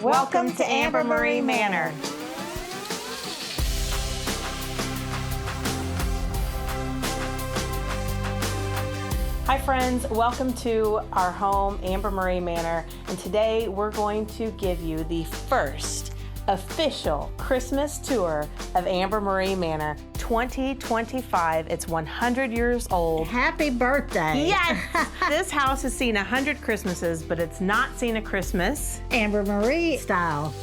Welcome to Amber Jere Manor. Hi friends, welcome to our home, Amber Jere Manor, and today we're going to give you the first official Christmas tour of Amber Jere Manor 2025. It's 100 years old. Happy birthday. Yes! This house has seen 100 Christmases, but it's not seen a Christmas Amber Jere style.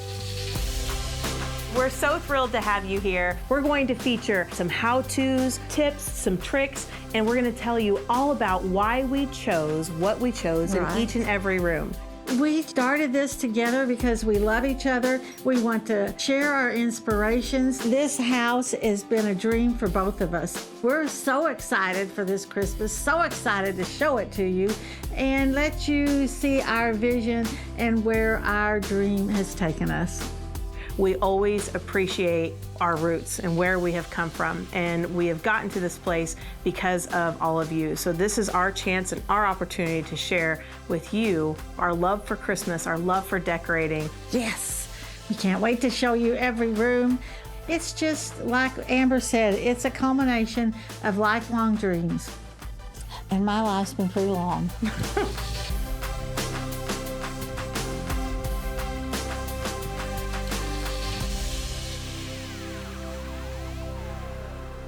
We're so thrilled to have you here. We're going to feature some how-tos, tips, some tricks, and we're going to tell you all about why we chose what we chose in each and every room. We started this together because we love each other. We want to share our inspirations. This house has been a dream for both of us. We're so excited for this Christmas, so excited to show it to you and let you see our vision and where our dream has taken us. We always appreciate our roots and where we have come from, and we have gotten to this place because of all of you. So this is our chance and our opportunity to share with you our love for Christmas, our love for decorating. Yes, we can't wait to show you every room. It's just like Amber said, it's a culmination of lifelong dreams. And my life's been pretty long.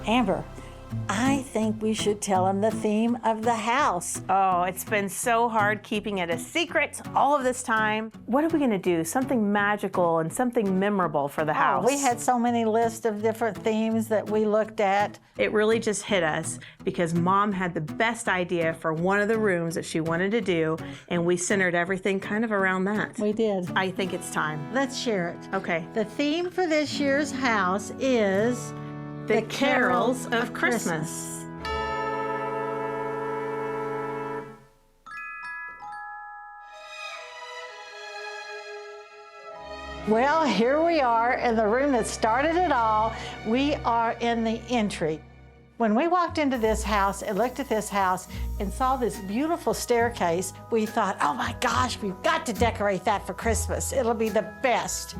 Amber, I think we should tell them the theme of the house. Oh, it's been so hard keeping it a secret all of this time. What are we gonna do? Something magical and something memorable for the house. We had so many lists of different themes that we looked at. It really just hit us because Mom had the best idea for one of the rooms that she wanted to do, and we centered everything kind of around that. We did. I think it's time. Let's share it. Okay. The theme for this year's house is The Carols of Christmas. Well, here we are in the room that started it all. We are in the entry. When we walked into this house and looked at this house and saw this beautiful staircase, we thought, oh my gosh, we've got to decorate that for Christmas. It'll be the best.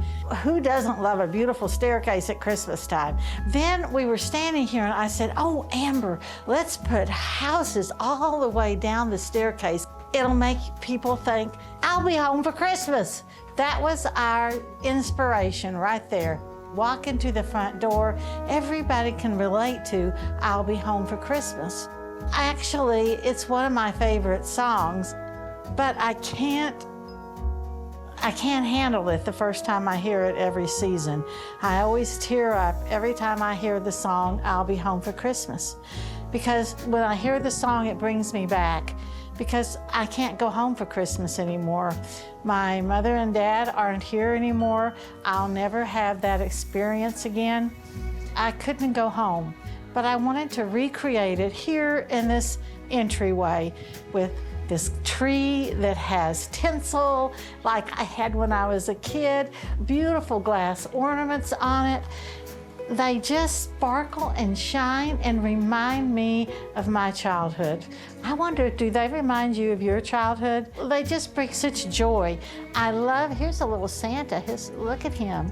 Who doesn't love a beautiful staircase at Christmas time? Then we were standing here and I said, oh, Amber, let's put houses all the way down the staircase. It'll make people think, I'll be home for Christmas. That was our inspiration right there. Walk into the front door, everybody can relate to I'll be home for Christmas. Actually, it's one of my favorite songs, but I can't handle it the first time I hear it every season. I always tear up every time I hear the song I'll be home for Christmas. Because when I hear the song, it brings me back. Because I can't go home for Christmas anymore. My mother and dad aren't here anymore. I'll never have that experience again. I couldn't go home, but I wanted to recreate it here in this entryway with this tree that has tinsel like I had when I was a kid, beautiful glass ornaments on it. They just sparkle and shine and remind me of my childhood. I wonder, do they remind you of your childhood? They just bring such joy. Here's a little Santa. Look at him.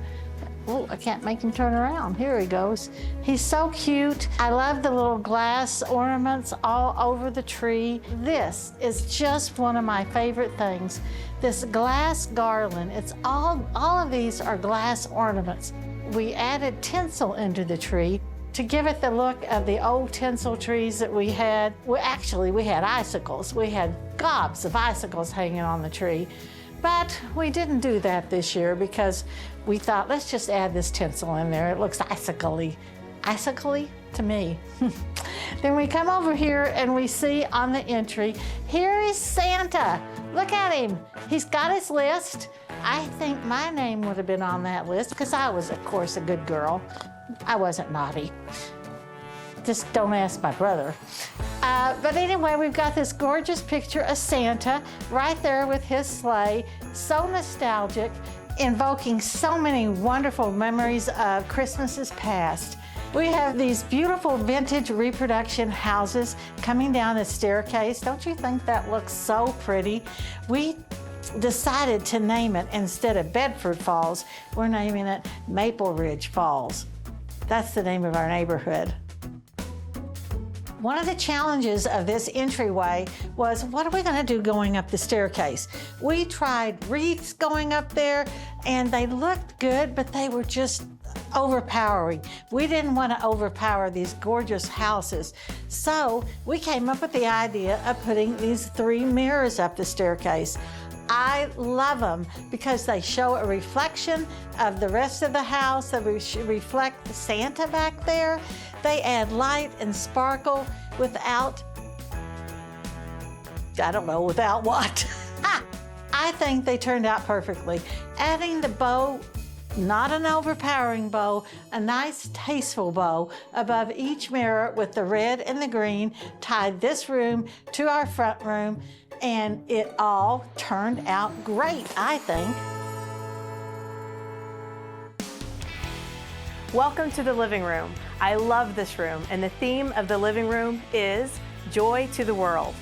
Oh, I can't make him turn around. Here he goes. He's so cute. I love the little glass ornaments all over the tree. This is just one of my favorite things. This glass garland, all of these are glass ornaments. We added tinsel into the tree to give it the look of the old tinsel trees that we had. We had icicles. We had gobs of icicles hanging on the tree. But we didn't do that this year because we thought, let's just add this tinsel in there. It looks icicle-y. Icicle-y to me. Then we come over here and we see on the entry, here is Santa. Look at him. He's got his list. I think my name would have been on that list because I was, of course, a good girl. I wasn't naughty. Just don't ask my brother. But anyway, we've got this gorgeous picture of Santa right there with his sleigh. So nostalgic, invoking so many wonderful memories of Christmases past. We have these beautiful vintage reproduction houses coming down the staircase. Don't you think that looks so pretty? We decided to name it, instead of Bedford Falls, we're naming it Maple Ridge Falls. That's the name of our neighborhood. One of the challenges of this entryway was, what are we going to do going up the staircase? We tried wreaths going up there, and they looked good, but they were just overpowering. We didn't want to overpower these gorgeous houses. So we came up with the idea of putting these 3 mirrors up the staircase. I love them because they show a reflection of the rest of the house. They reflect the Santa back there. They add light and sparkle without, I don't know, without what? I think they turned out perfectly. Adding the bow, not an overpowering bow, a nice tasteful bow above each mirror with the red and the green, tied this room to our front room, and it all turned out great, I think. Welcome to the living room. I love this room, and the theme of the living room is Joy to the World.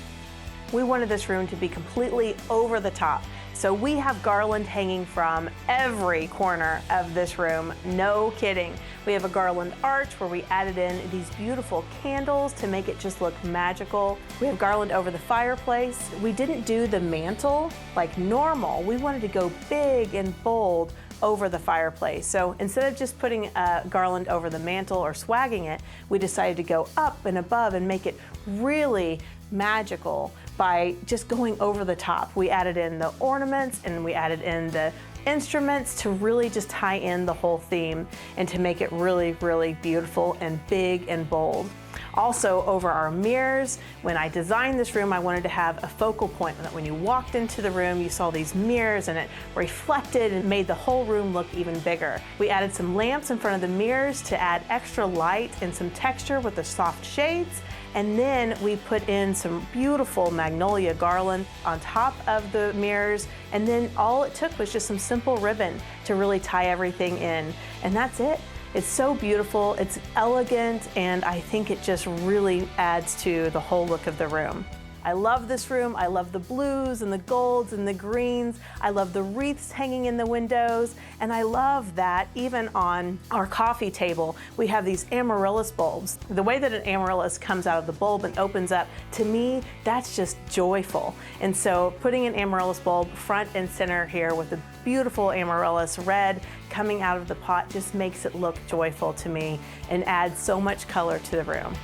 We wanted this room to be completely over the top, so we have garland hanging from every corner of this room, no kidding. We have a garland arch where we added in these beautiful candles to make it just look magical. We have garland over the fireplace. We didn't do the mantle like normal. We wanted to go big and bold over the fireplace. So instead of just putting a garland over the mantle or swagging it, we decided to go up and above and make it really magical by just going over the top. We added in the ornaments and we added in the instruments to really just tie in the whole theme and to make it really, really beautiful and big and bold. Also, over our mirrors, when I designed this room, I wanted to have a focal point that when you walked into the room, you saw these mirrors and it reflected and made the whole room look even bigger. We added some lamps in front of the mirrors to add extra light and some texture with the soft shades. And then we put in some beautiful magnolia garland on top of the mirrors. And then all it took was just some simple ribbon to really tie everything in. And that's it. It's so beautiful, it's elegant, and I think it just really adds to the whole look of the room. I love this room. I love the blues and the golds and the greens. I love the wreaths hanging in the windows. And I love that even on our coffee table, we have these amaryllis bulbs. The way that an amaryllis comes out of the bulb and opens up, to me, that's just joyful. And so putting an amaryllis bulb front and center here with the beautiful amaryllis red coming out of the pot just makes it look joyful to me and adds so much color to the room.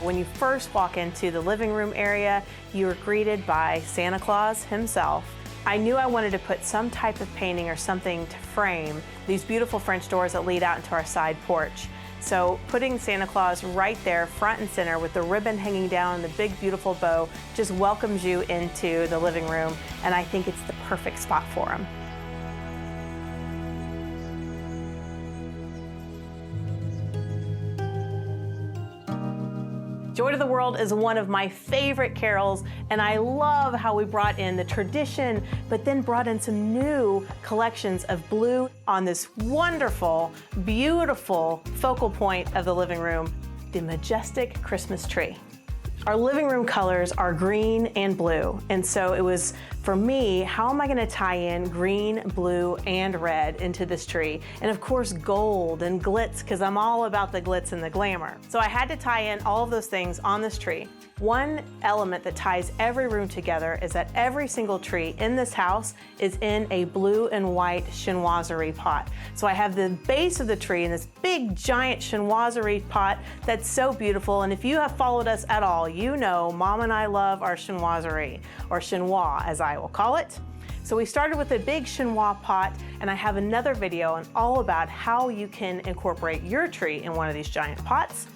When you first walk into the living room area, you are greeted by Santa Claus himself. I knew I wanted to put some type of painting or something to frame these beautiful French doors that lead out into our side porch. So putting Santa Claus right there, front and center, with the ribbon hanging down and the big beautiful bow just welcomes you into the living room, and I think it's the perfect spot for him. Joy to the World is one of my favorite carols, and I love how we brought in the tradition, but then brought in some new collections of blue on this wonderful, beautiful focal point of the living room, the majestic Christmas tree. Our living room colors are green and blue, and so it was, for me, how am I gonna tie in green, blue, and red into this tree? And of course, gold and glitz, because I'm all about the glitz and the glamour. So I had to tie in all of those things on this tree. One element that ties every room together is that every single tree in this house is in a blue and white chinoiserie pot. So I have the base of the tree in this big giant chinoiserie pot that's so beautiful. And if you have followed us at all, you know Mom and I love our chinoiserie, or chinois as I will call it. So we started with a big chinois pot, and I have another video on all about how you can incorporate your tree in one of these giant pots.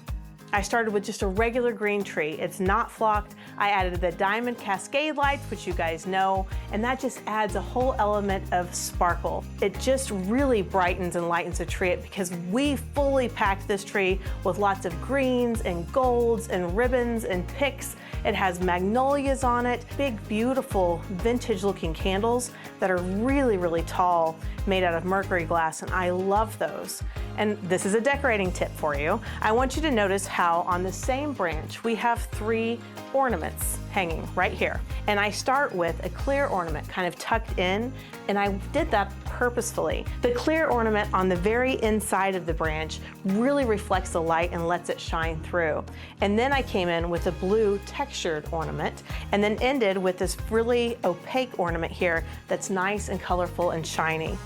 I started with just a regular green tree. It's not flocked. I added the diamond cascade lights, which you guys know, and that just adds a whole element of sparkle. It just really brightens and lightens the tree because we fully packed this tree with lots of greens and golds and ribbons and picks. It has magnolias on it, big, beautiful, vintage-looking candles that are really, really tall, made out of mercury glass, and I love those. And this is a decorating tip for you. I want you to notice how on the same branch we have 3 ornaments hanging right here. And I start with a clear ornament kind of tucked in, and I did that purposefully. The clear ornament on the very inside of the branch really reflects the light and lets it shine through. And then I came in with a blue textured ornament and then ended with this really opaque ornament here that's nice and colorful and shiny.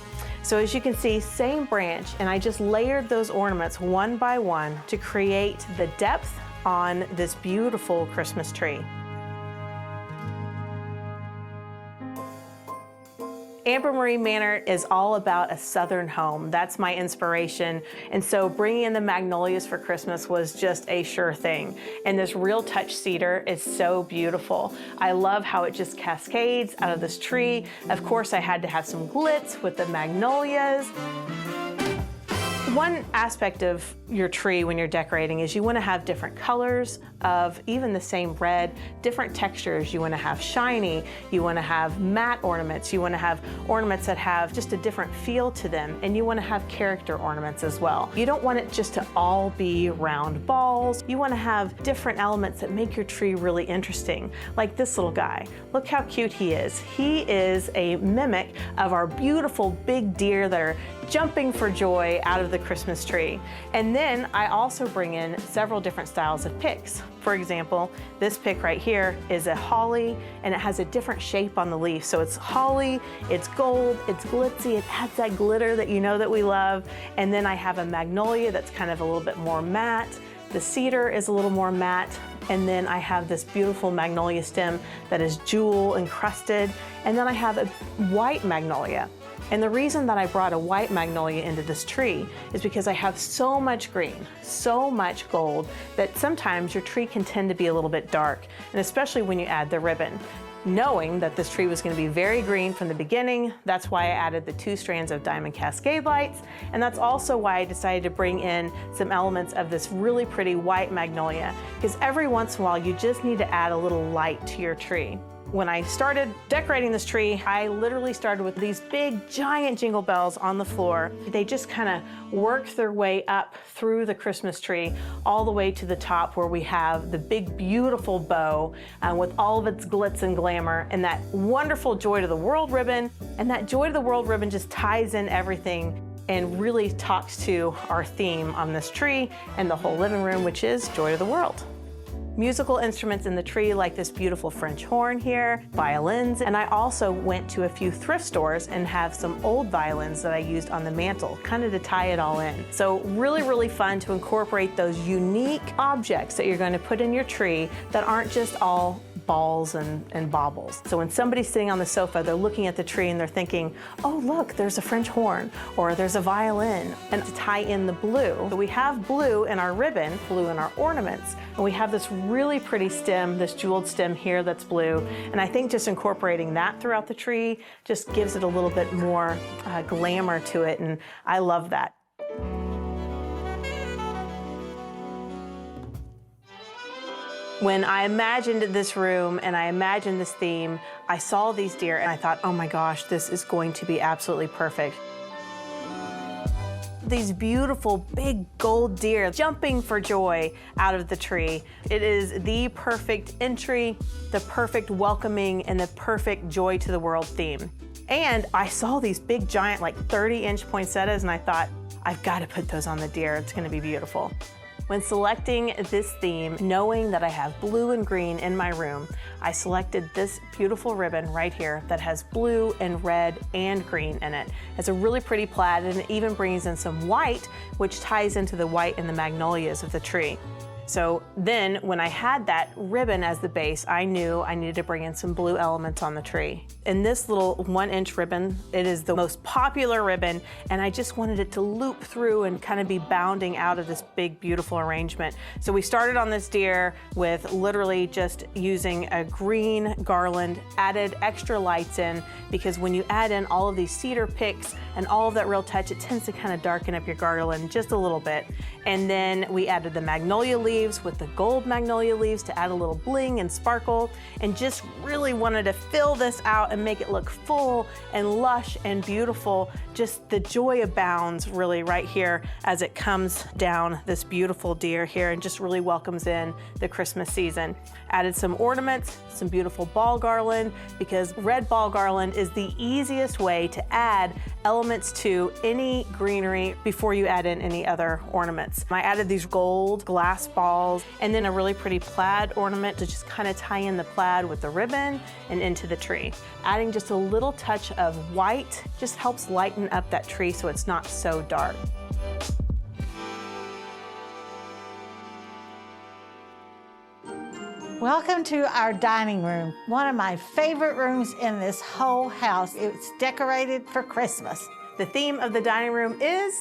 So as you can see, same branch, and I just layered those ornaments one by one to create the depth on this beautiful Christmas tree. Amber Marie Manor is all about a southern home. That's my inspiration. And so bringing in the magnolias for Christmas was just a sure thing. And this real touch cedar is so beautiful. I love how it just cascades out of this tree. Of course, I had to have some glitz with the magnolias. One aspect of your tree when you're decorating is you want to have different colors of even the same red, different textures. You want to have shiny, you want to have matte ornaments, you want to have ornaments that have just a different feel to them, and you want to have character ornaments as well. You don't want it just to all be round balls. You want to have different elements that make your tree really interesting, like this little guy. Look how cute he is. He is a mimic of our beautiful big deer that are jumping for joy out of the Christmas tree. And then I also bring in several different styles of picks. For example, this pick right here is a holly, and it has a different shape on the leaf. So it's holly, it's gold, it's glitzy, it adds that glitter that you know that we love. And then I have a magnolia that's kind of a little bit more matte. The cedar is a little more matte. And then I have this beautiful magnolia stem that is jewel encrusted. And then I have a white magnolia. And the reason that I brought a white magnolia into this tree is because I have so much green, so much gold, that sometimes your tree can tend to be a little bit dark, and especially when you add the ribbon. Knowing that this tree was going to be very green from the beginning, that's why I added the 2 strands of diamond cascade lights, and that's also why I decided to bring in some elements of this really pretty white magnolia, because every once in a while you just need to add a little light to your tree. When I started decorating this tree, I literally started with these big, giant jingle bells on the floor. They just kind of work their way up through the Christmas tree, all the way to the top where we have the big, beautiful bow with all of its glitz and glamour, and that wonderful Joy to the World ribbon. And that Joy to the World ribbon just ties in everything and really talks to our theme on this tree and the whole living room, which is Joy to the World. Musical instruments in the tree like this beautiful French horn here, violins, and I also went to a few thrift stores and have some old violins that I used on the mantle, kind of to tie it all in. So really, really fun to incorporate those unique objects that you're going to put in your tree that aren't just all balls and baubles. So when somebody's sitting on the sofa, they're looking at the tree and they're thinking, oh look, there's a French horn, or there's a violin, and to tie in the blue. So we have blue in our ribbon, blue in our ornaments, and we have this really pretty stem, this jeweled stem here that's blue, and I think just incorporating that throughout the tree just gives it a little bit more glamour to it, and I love that. When I imagined this room and I imagined this theme, I saw these deer and I thought, oh my gosh, this is going to be absolutely perfect. These beautiful big gold deer jumping for joy out of the tree. It is the perfect entry, the perfect welcoming, and the perfect Joy to the World theme. And I saw these big giant like 30-inch poinsettias and I thought, I've got to put those on the deer. It's going to be beautiful. When selecting this theme, knowing that I have blue and green in my room, I selected this beautiful ribbon right here that has blue and red and green in it. It's a really pretty plaid, and it even brings in some white, which ties into the white and the magnolias of the tree. So then when I had that ribbon as the base, I knew I needed to bring in some blue elements on the tree. In this little 1-inch ribbon, it is the most popular ribbon, and I just wanted it to loop through and kind of be bounding out of this big, beautiful arrangement. So we started on this deer with literally just using a green garland, added extra lights in, because when you add in all of these cedar picks and all of that real touch, it tends to kind of darken up your garland just a little bit. And then we added the magnolia leaves leaves with the gold magnolia leaves to add a little bling and sparkle, and just really wanted to fill this out and make it look full and lush and beautiful. Just the joy abounds really right here as it comes down this beautiful deer here and just really welcomes in the Christmas season. Added some ornaments, some beautiful ball garland, because red ball garland is the easiest way to add elements to any greenery before you add in any other ornaments. I added these gold glass balls and then a really pretty plaid ornament to just kind of tie in the plaid with the ribbon and into the tree. Adding just a little touch of white just helps lighten up that tree so it's not so dark. Welcome to our dining room, one of my favorite rooms in this whole house. It's decorated for Christmas. The theme of the dining room is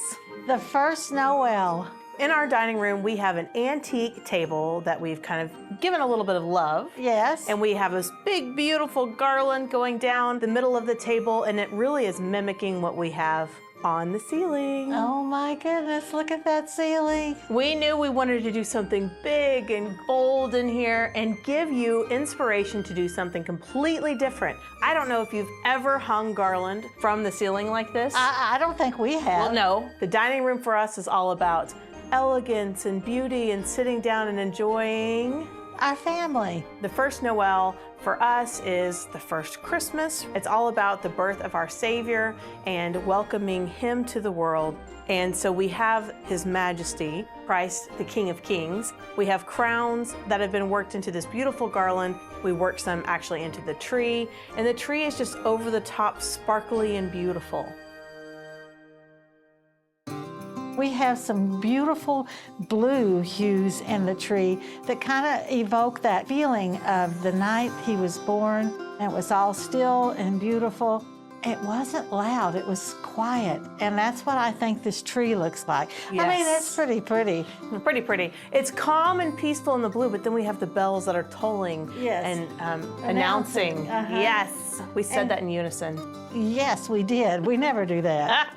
the first Noel. In our dining room, we have an antique table that we've kind of given a little bit of love. Yes. And we have this big, beautiful garland going down the middle of the table, and it really is mimicking what we have on the ceiling. Oh my goodness, look at that ceiling. We knew we wanted to do something big and bold in here and give you inspiration to do something completely different. I don't know if you've ever hung garland from the ceiling like this. I don't think we have. Well, no. The dining room for us is all about elegance and beauty and sitting down and enjoying our family. The first Noel for us is the first Christmas. It's all about the birth of our Savior and welcoming Him to the world. And so we have His Majesty, Christ, the King of Kings. We have crowns that have been worked into this beautiful garland. We worked some actually into the tree, and the tree is just over the top, sparkly and beautiful. We have some beautiful blue hues in the tree that kind of evoke that feeling of the night He was born. It was all still and beautiful. It wasn't loud, it was quiet. And that's what I think this tree looks like. Yes. I mean, it's pretty pretty. Pretty pretty. It's calm and peaceful in the blue, but then we have the bells that are tolling and announcing. Yes, we said that in unison. Yes, we did. We never do that.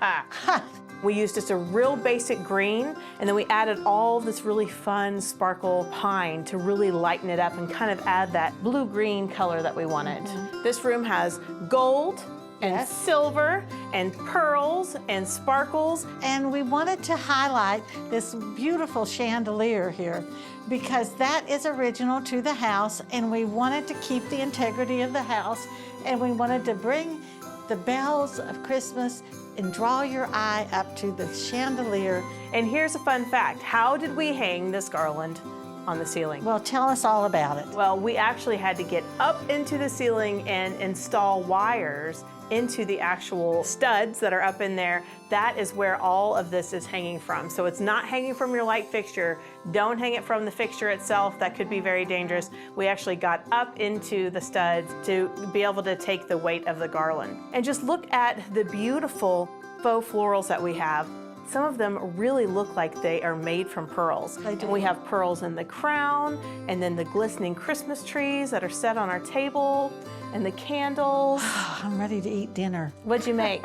We used just a real basic green, and then we added all this really fun sparkle pine to really lighten it up and kind of add that blue-green color that we wanted. This room has gold and silver and pearls and sparkles. And we wanted to highlight this beautiful chandelier here because that is original to the house, and we wanted to keep the integrity of the house, and we wanted to bring the bells of Christmas and draw your eye up to the chandelier. And here's a fun fact. How did we hang this garland on the ceiling? Well, tell us all about it. Well, we actually had to get up into the ceiling and install wires into the actual studs that are up in there. That is where all of this is hanging from. So it's not hanging from your light fixture. Don't hang it from the fixture itself. That could be very dangerous. We actually got up into the studs to be able to take the weight of the garland. And just look at the beautiful faux florals that we have. Some of them really look like they are made from pearls. They do. And we have pearls in the crown, and then the glistening Christmas trees that are set on our table, and the candles. I'm ready to eat dinner. What'd you make?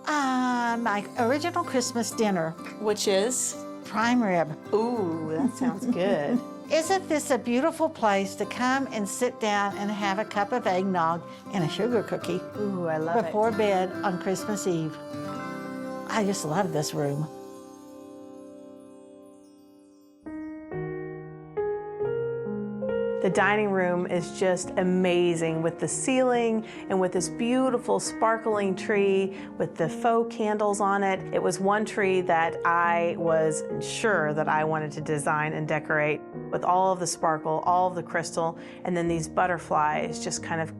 My original Christmas dinner. Which is? Prime rib. Ooh, that sounds good. Isn't this a beautiful place to come and sit down and have a cup of eggnog and a sugar cookie Ooh, I love before bed on Christmas Eve? I just love this room. The dining room is just amazing with the ceiling and with this beautiful sparkling tree with the faux candles on it. It was one tree that I was sure that I wanted to design and decorate with all of the sparkle, all of the crystal, and then these butterflies just kind of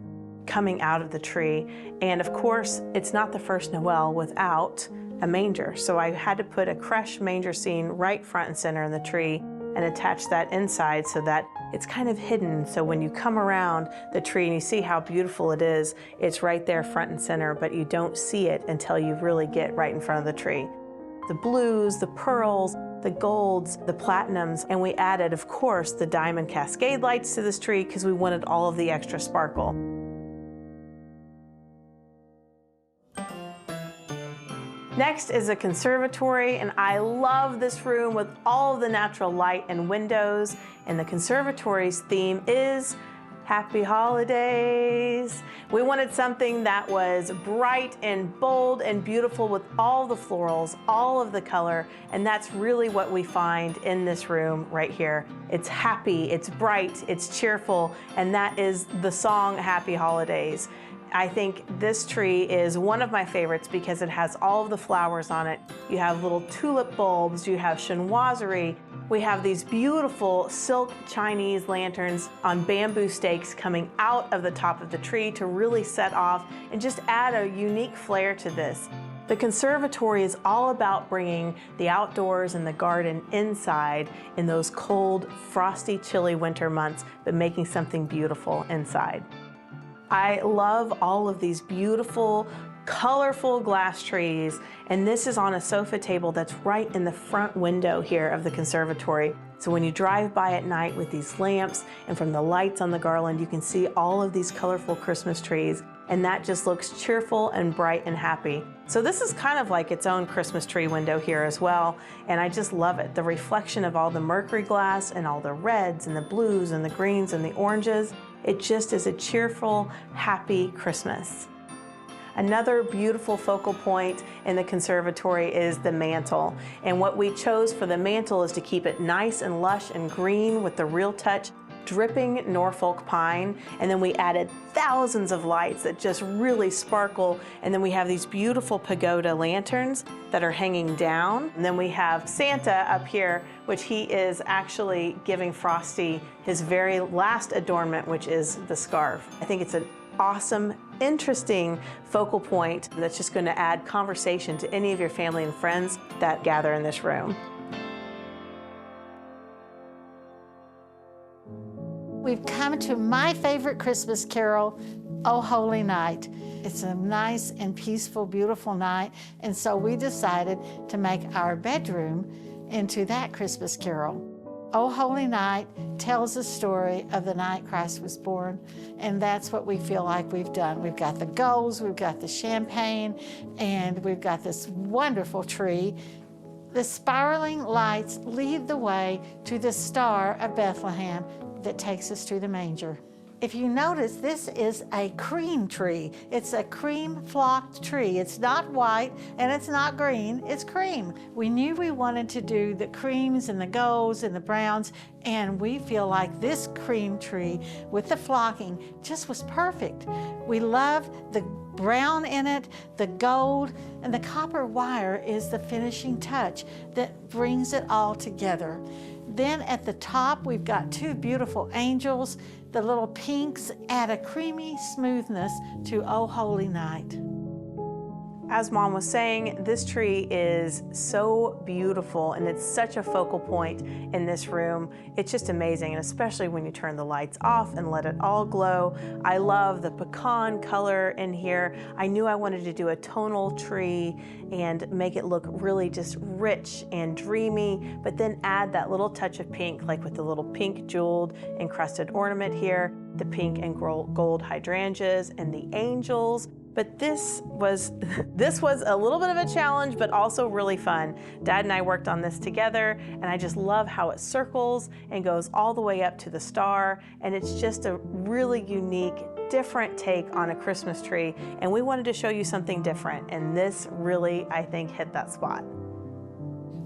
coming out of the tree. And of course, it's not the first Noel without a manger. So I had to put a crèche manger scene right front and center in the tree and attach that inside so that it's kind of hidden. So when you come around the tree and you see how beautiful it is, it's right there front and center, but you don't see it until you really get right in front of the tree. The blues, the pearls, the golds, the platinums, and we added, of course, the diamond cascade lights to this tree because we wanted all of the extra sparkle. Next is a conservatory, and I love this room with all of the natural light and windows. And the conservatory's theme is Happy Holidays. We wanted something that was bright and bold and beautiful with all the florals, all of the color, and that's really what we find in this room right here. It's happy, it's bright, it's cheerful, and that is the song Happy Holidays. I think this tree is one of my favorites because it has all of the flowers on it. You have little tulip bulbs, you have chinoiserie, we have these beautiful silk Chinese lanterns on bamboo stakes coming out of the top of the tree to really set off and just add a unique flair to this. The conservatory is all about bringing the outdoors and the garden inside in those cold, frosty, chilly winter months, but making something beautiful inside. I love all of these beautiful, colorful glass trees, and this is on a sofa table that's right in the front window here of the conservatory. So when you drive by at night with these lamps and from the lights on the garland, you can see all of these colorful Christmas trees, and that just looks cheerful and bright and happy. So this is kind of like its own Christmas tree window here as well, and I just love it. The reflection of all the mercury glass and all the reds and the blues and the greens and the oranges. It just is a cheerful, happy Christmas. Another beautiful focal point in the conservatory is the mantle. And what we chose for the mantle is to keep it nice and lush and green with the real touch, dripping Norfolk pine. And then we added thousands of lights that just really sparkle. And then we have these beautiful pagoda lanterns that are hanging down. And then we have Santa up here, which he is actually giving Frosty his very last adornment, which is the scarf. I think it's an awesome, interesting focal point that's just going to add conversation to any of your family and friends that gather in this room. We've come to my favorite Christmas carol, O Holy Night. It's a nice and peaceful, beautiful night, and so we decided to make our bedroom into that Christmas carol. O Holy Night tells the story of the night Christ was born, and that's what we feel like we've done. We've got the goals, we've got the champagne, and we've got this wonderful tree. The spiraling lights lead the way to the Star of Bethlehem that takes us to the manger. If you notice, this is a cream tree. It's a cream flocked tree. It's not white and it's not green, it's cream. We knew we wanted to do the creams and the golds and the browns, and we feel like this cream tree with the flocking just was perfect. We love the brown in it, the gold, and the copper wire is the finishing touch that brings it all together. Then at the top, we've got two beautiful angels. The little pinks add a creamy smoothness to O Holy Night. As Mom was saying, this tree is so beautiful and it's such a focal point in this room. It's just amazing, and especially when you turn the lights off and let it all glow. I love the pecan color in here. I knew I wanted to do a tonal tree and make it look really just rich and dreamy, but then add that little touch of pink, like with the little pink jeweled encrusted ornament here, the pink and gold hydrangeas and the angels. But this was a little bit of a challenge, but also really fun. Dad and I worked on this together, and I just love how it circles and goes all the way up to the star, and it's just a really unique, different take on a Christmas tree, and we wanted to show you something different, and this really, I think, hit that spot.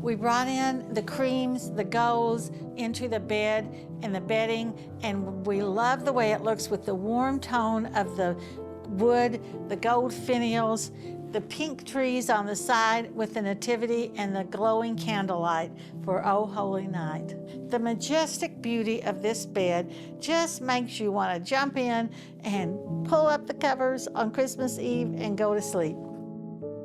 We brought in the creams, the golds into the bed and the bedding, and we love the way it looks with the warm tone of the wood, the gold finials, the pink trees on the side with the nativity and the glowing candlelight for O Holy Night. The majestic beauty of this bed just makes you want to jump in and pull up the covers on Christmas Eve and go to sleep.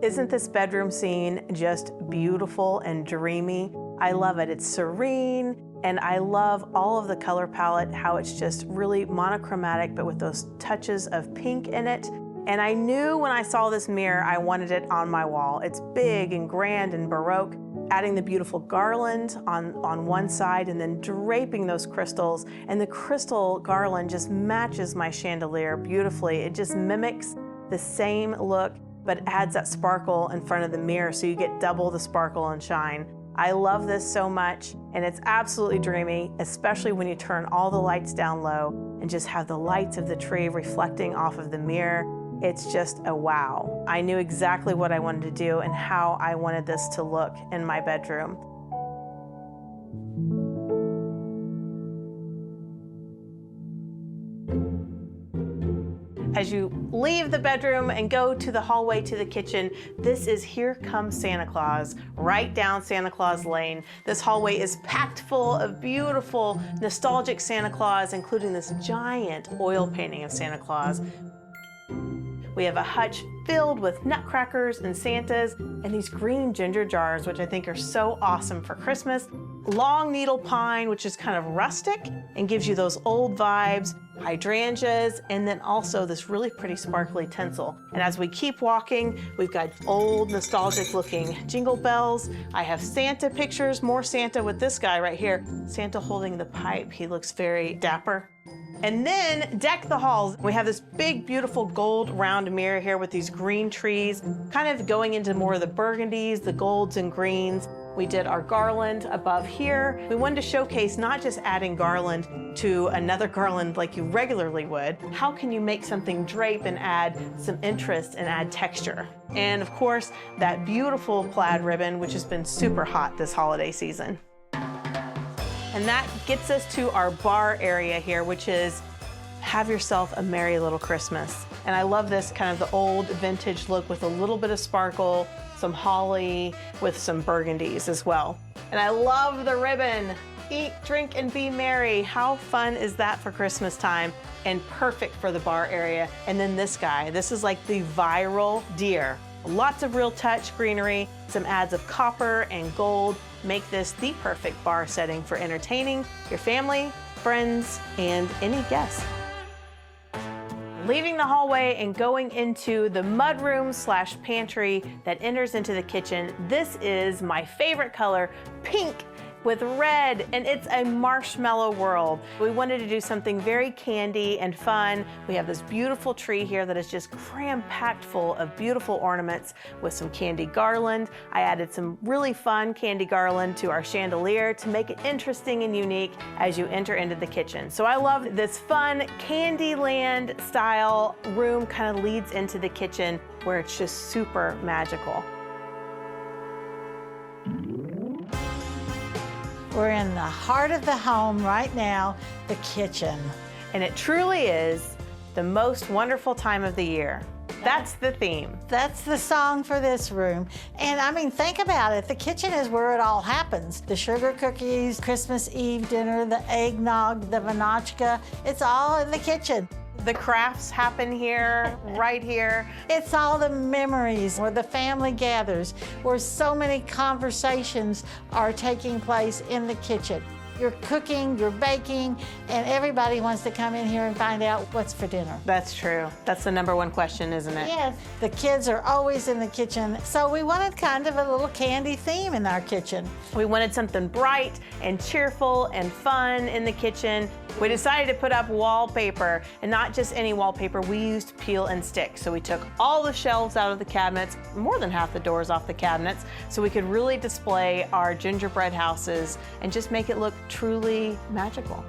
Isn't this bedroom scene just beautiful and dreamy? I love it. It's serene, and I love all of the color palette, how it's just really monochromatic, but with those touches of pink in it. And I knew when I saw this mirror, I wanted it on my wall. It's big and grand and Baroque, adding the beautiful garland on one side and then draping those crystals. And the crystal garland just matches my chandelier beautifully. It just mimics the same look but adds that sparkle in front of the mirror so you get double the sparkle and shine. I love this so much, and it's absolutely dreamy, especially when you turn all the lights down low and just have the lights of the tree reflecting off of the mirror. It's just a wow. I knew exactly what I wanted to do and how I wanted this to look in my bedroom. As you leave the bedroom and go to the hallway to the kitchen, this is Here Comes Santa Claus, right down Santa Claus Lane. This hallway is packed full of beautiful, nostalgic Santa Claus, including this giant oil painting of Santa Claus. We have a hutch filled with nutcrackers and Santas and these green ginger jars, which I think are so awesome for Christmas. Long needle pine, which is kind of rustic and gives you those old vibes. Hydrangeas, and then also this really pretty sparkly tinsel. And as we keep walking, we've got old nostalgic looking jingle bells. I have Santa pictures, more Santa with this guy right here. Santa holding the pipe. He looks very dapper. And then deck the halls. We have this big, beautiful gold round mirror here with these green trees, kind of going into more of the burgundies, the golds and greens. We did our garland above here. We wanted to showcase not just adding garland to another garland like you regularly would. How can you make something drape and add some interest and add texture? And of course, that beautiful plaid ribbon, which has been super hot this holiday season. And that gets us to our bar area here, which is have yourself a merry little Christmas. And I love this kind of the old vintage look with a little bit of sparkle, some holly with some burgundies as well. And I love the ribbon. Eat, drink, and be merry. How fun is that for Christmas time? And perfect for the bar area. And then this guy, this is like the viral deer. Lots of real touch greenery, some adds of copper and gold make this the perfect bar setting for entertaining your family, friends, and any guests. Leaving the hallway and going into the mudroom slash pantry that enters into the kitchen, this is my favorite color, pink with red, and it's a marshmallow world. We wanted to do something very candy and fun. We have this beautiful tree here that is just cram-packed full of beautiful ornaments with some candy garland. I added some really fun candy garland to our chandelier to make it interesting and unique as you enter into the kitchen. So I love this fun Candyland style room kind of leads into the kitchen where it's just super magical. We're in the heart of the home right now, the kitchen. And it truly is the most wonderful time of the year. That's the theme. That's the song for this room. And I mean, think about it. The kitchen is where it all happens. The sugar cookies, Christmas Eve dinner, the eggnog, the vanachka, it's all in the kitchen. The crafts happen here, right here. It's all the memories where the family gathers, where so many conversations are taking place in the kitchen. You're cooking, you're baking, and everybody wants to come in here and find out what's for dinner. That's true. That's the #1 question, isn't it? Yes, the kids are always in the kitchen, so we wanted kind of a little candy theme in our kitchen. We wanted something bright and cheerful and fun in the kitchen. We decided to put up wallpaper, and not just any wallpaper. We used peel and stick. So we took all the shelves out of the cabinets, more than half the doors off the cabinets, so we could really display our gingerbread houses and just make it look truly magical.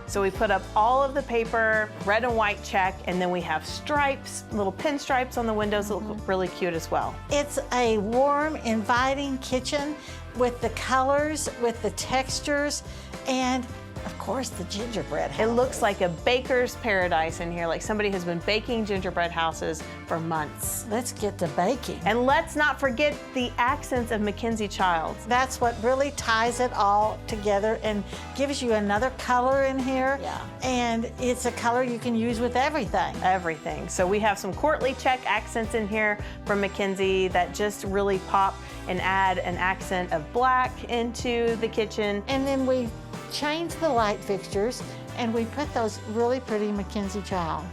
So we put up all of the paper, red and white check, and then we have stripes, little pinstripes on the windows that look really cute as well. It's a warm, inviting kitchen with the colors, with the textures, and of course, the gingerbread house. It looks like a baker's paradise in here, like somebody has been baking gingerbread houses for months. Let's get to baking. And let's not forget the accents of Mackenzie Childs. That's what really ties it all together and gives you another color in here. Yeah. And it's a color you can use with everything. Everything. So we have some courtly check accents in here from Mackenzie that just really pop and add an accent of black into the kitchen. And then we changed the light fixtures and we put those really pretty Mackenzie Child.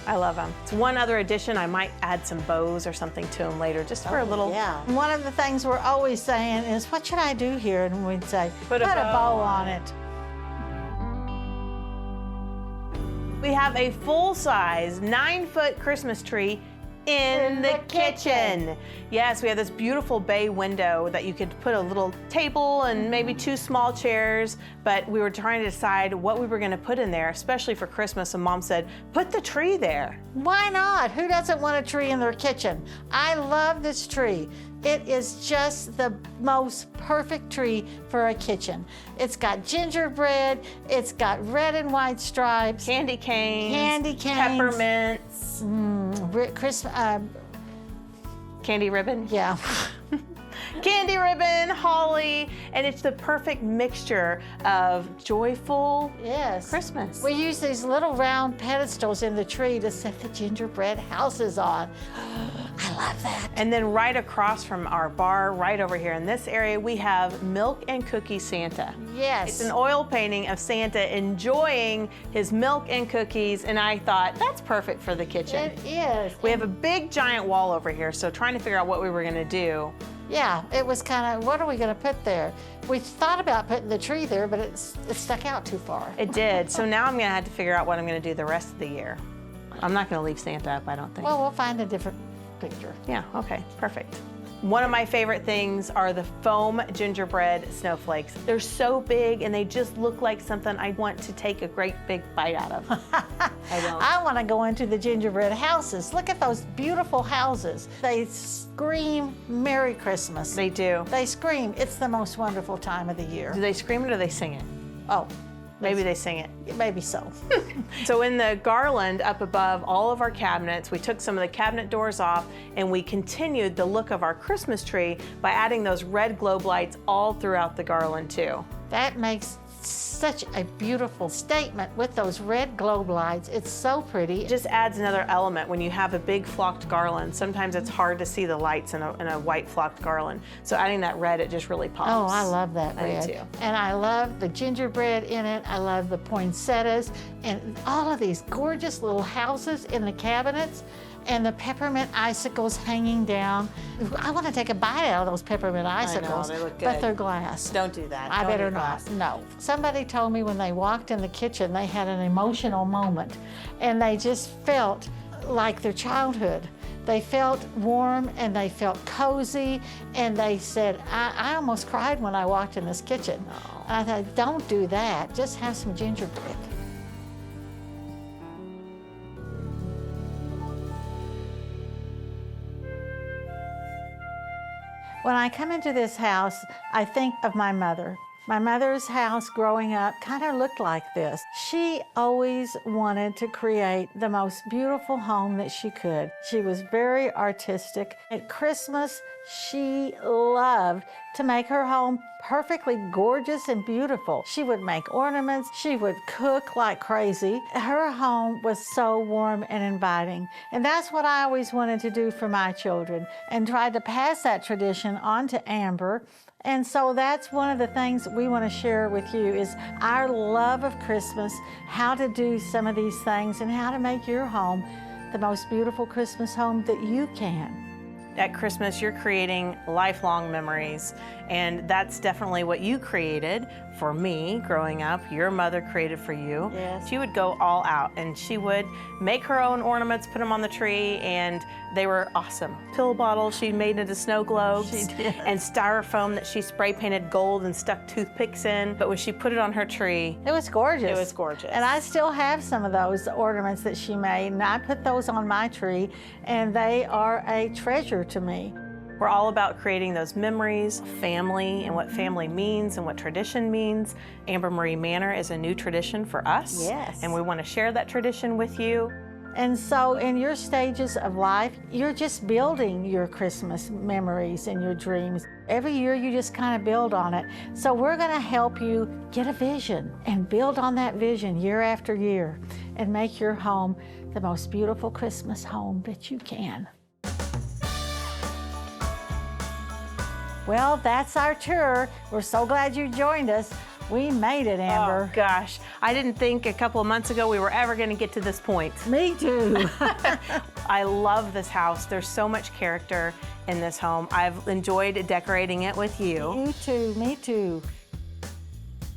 I love them. It's one other addition. I might add some bows or something to them later, just for a little. Yeah. One of the things we're always saying is, what should I do here? And we'd say, put a bow on it. We have a full-size 9-foot Christmas tree in the kitchen. Yes, we have this beautiful bay window that you could put a little table and maybe 2 small chairs, but we were trying to decide what we were gonna put in there, especially for Christmas, and Mom said, put the tree there. Why not? Who doesn't want a tree in their kitchen? I love this tree. It is just the most perfect tree for a kitchen. It's got gingerbread, it's got red and white stripes, Candy canes, peppermints, candy ribbon. Yeah. Candy ribbon, holly, and it's the perfect mixture of joyful Christmas. We use these little round pedestals in the tree to set the gingerbread houses on. I love that. And then right across from our bar, right over here in this area, we have Milk and Cookie Santa. Yes. It's an oil painting of Santa enjoying his milk and cookies, and I thought, that's perfect for the kitchen. It is. We have a big giant wall over here, so trying to figure out what we were gonna do. Yeah, it was kind of, what are we going to put there? We thought about putting the tree there, but it stuck out too far. It did. So now I'm going to have to figure out what I'm going to do the rest of the year. I'm not going to leave Santa up, I don't think. Well, we'll find a different picture. Yeah, okay, perfect. One of my favorite things are the foam gingerbread snowflakes. They're so big and they just look like something I want to take a great big bite out of. I want to go into the gingerbread houses. Look at those beautiful houses. They scream Merry Christmas. They do. They scream. It's the most wonderful time of the year. Do they scream it or do they sing it? Oh. Maybe they sing it. Maybe so. So in the garland up above all of our cabinets, we took some of the cabinet doors off and we continued the look of our Christmas tree by adding those red globe lights all throughout the garland too. That makes such a beautiful statement with those red globe lights. It's so pretty. It just adds another element when you have a big flocked garland. Sometimes it's hard to see the lights in a white flocked garland. So adding that red, it just really pops. Oh, I love that red. I do too. And I love the gingerbread in it. I love the poinsettias and all of these gorgeous little houses in the cabinets and the peppermint icicles hanging down. I want to take a bite out of those peppermint icicles. I know, they look good. But they're glass. Don't do that. I Don't better eat not. glass. No. Somebody told me when they walked in the kitchen, they had an emotional moment and they just felt like their childhood. They felt warm and they felt cozy and they said, I almost cried when I walked in this kitchen. Oh. I thought, don't do that. Just have some gingerbread. When I come into this house, I think of my mother. My mother's house growing up kind of looked like this. She always wanted to create the most beautiful home that she could. She was very artistic. At Christmas, she loved to make her home perfectly gorgeous and beautiful. She would make ornaments. She would cook like crazy. Her home was so warm and inviting. And that's what I always wanted to do for my children and tried to pass that tradition on to Amber. And so that's one of the things we want to share with you is our love of Christmas, how to do some of these things and how to make your home the most beautiful Christmas home that you can. At Christmas, you're creating lifelong memories, and that's definitely what you created for me growing up. Your mother created for you. Yes. She would go all out, and she would make her own ornaments, put them on the tree, and they were awesome. Pill bottles she made into snow globes. She did. And styrofoam that she spray painted gold and stuck toothpicks in. But when she put it on her tree, It was gorgeous. it was gorgeous. And I still have some of those ornaments that she made, and I put those on my tree, and they are a treasure to me. We're all about creating those memories, family, and what family means and what tradition means. Amber Marie Manor is a new tradition for us. Yes. And we want to share that tradition with you. And so in your stages of life, you're just building your Christmas memories and your dreams. Every year you just kind of build on it. So we're going to help you get a vision and build on that vision year after year and make your home the most beautiful Christmas home that you can. Well, that's our tour. We're so glad you joined us. We made it, Amber. Oh, gosh. I didn't think a couple of months ago we were ever going to get to this point. Me too. I love this house. There's so much character in this home. I've enjoyed decorating it with you. You too, me too.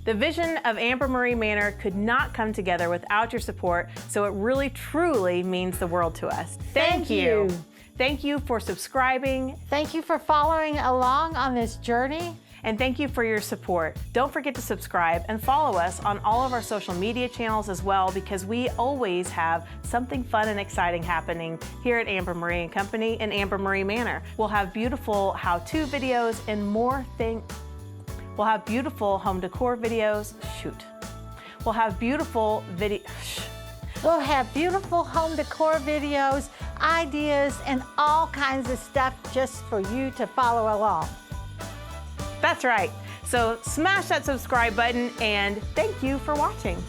The vision of Amber Marie Manor could not come together without your support, so it really, truly means the world to us. Thank you. Thank you for subscribing. Thank you for following along on this journey. And thank you for your support. Don't forget to subscribe and follow us on all of our social media channels as well, because we always have something fun and exciting happening here at Amber Marie & Company in Amber Marie Manor. We'll have beautiful how-to videos and more things. We'll have beautiful home decor videos. We'll have beautiful We'll have beautiful home decor videos, ideas, and all kinds of stuff just for you to follow along. That's right. So smash that subscribe button, and thank you for watching.